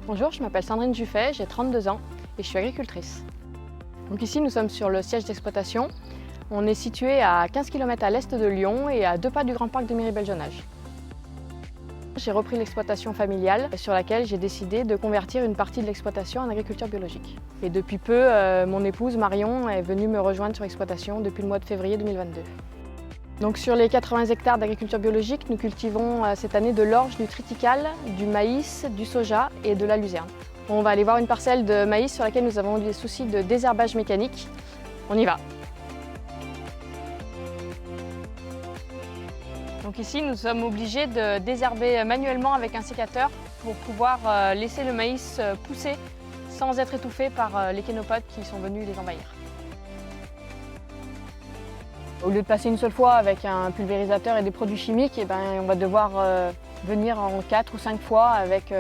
Bonjour, je m'appelle Sandrine Juffet, j'ai 32 ans et je suis agricultrice. Donc ici, nous sommes sur le siège d'exploitation. On est situé à 15 km à l'est de Lyon et à 2 pas du Grand Parc de Miribel-Jonage. J'ai repris l'exploitation familiale sur laquelle j'ai décidé de convertir une partie de l'exploitation en agriculture biologique. Et depuis peu, mon épouse Marion est venue me rejoindre sur l'exploitation depuis le mois de février 2022. Donc sur les 80 hectares d'agriculture biologique, nous cultivons cette année de l'orge, du triticale, du maïs, du soja et de la luzerne. On va aller voir une parcelle de maïs sur laquelle nous avons eu des soucis de désherbage mécanique. On y va. Donc ici, nous sommes obligés de désherber manuellement avec un sécateur pour pouvoir laisser le maïs pousser sans être étouffé par les kénopodes qui sont venus les envahir. Au lieu de passer une seule fois avec un pulvérisateur et des produits chimiques, on va devoir venir en 4 ou 5 fois avec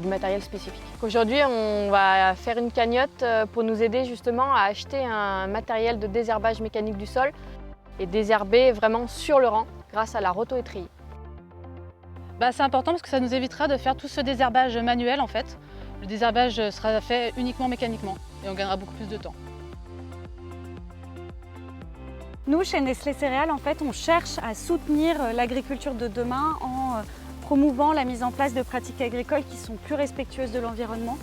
du matériel spécifique. Aujourd'hui, on va faire une cagnotte pour nous aider justement à acheter un matériel de désherbage mécanique du sol et désherber vraiment sur le rang grâce à la roto-étrie. C'est important parce que ça nous évitera de faire tout ce désherbage manuel en fait. Le désherbage sera fait uniquement mécaniquement et on gagnera beaucoup plus de temps. Nous, chez Nestlé Céréales, en fait, on cherche à soutenir l'agriculture de demain en promouvant la mise en place de pratiques agricoles qui sont plus respectueuses de l'environnement.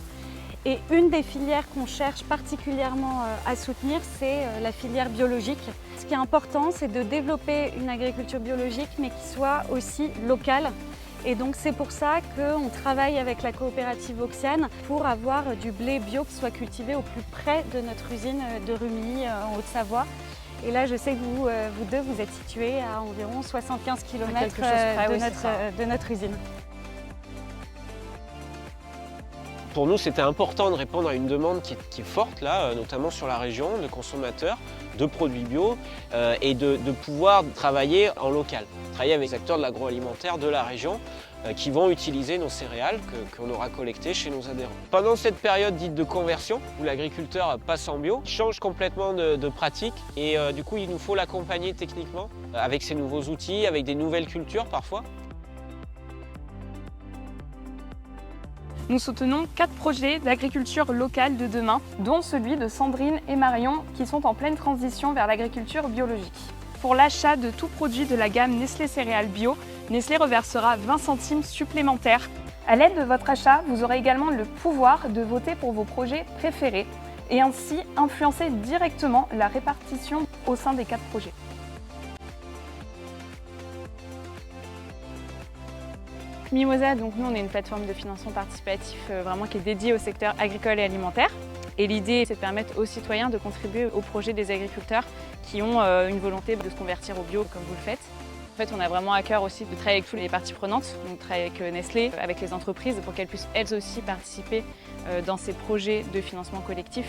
Et une des filières qu'on cherche particulièrement à soutenir, c'est la filière biologique. Ce qui est important, c'est de développer une agriculture biologique, mais qui soit aussi locale. Et donc c'est pour ça qu'on travaille avec la coopérative Oxiane pour avoir du blé bio qui soit cultivé au plus près de notre usine de Rumilly en Haute-Savoie. Et là, je sais que vous deux, vous êtes situés à environ 75 km de notre usine. Pour nous, c'était important de répondre à une demande qui est forte, là, notamment sur la région, de consommateurs, de produits bio et de pouvoir travailler en local. Travailler avec les acteurs de l'agroalimentaire de la région qui vont utiliser nos céréales qu'on aura collectées chez nos adhérents. Pendant cette période dite de conversion, où l'agriculteur passe en bio, il change complètement de pratique et du coup, il nous faut l'accompagner techniquement avec ces nouveaux outils, avec des nouvelles cultures parfois. Nous soutenons 4 projets d'agriculture locale de demain, dont celui de Sandrine et Marion qui sont en pleine transition vers l'agriculture biologique. Pour l'achat de tout produit de la gamme Nestlé Céréales Bio, Nestlé reversera 20 centimes supplémentaires. À l'aide de votre achat, vous aurez également le pouvoir de voter pour vos projets préférés et ainsi influencer directement la répartition au sein des 4 projets. Mimosa, donc nous on est une plateforme de financement participatif vraiment qui est dédiée au secteur agricole et alimentaire. Et l'idée c'est de permettre aux citoyens de contribuer au projet des agriculteurs qui ont une volonté de se convertir au bio comme vous le faites. En fait, on a vraiment à cœur aussi de travailler avec toutes les parties prenantes, donc travailler avec Nestlé, avec les entreprises pour qu'elles puissent elles aussi participer dans ces projets de financement collectif,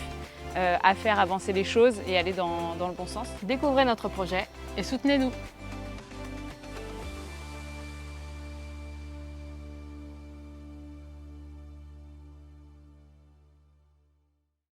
à faire avancer les choses et aller dans le bon sens. Découvrez notre projet Et soutenez-nous!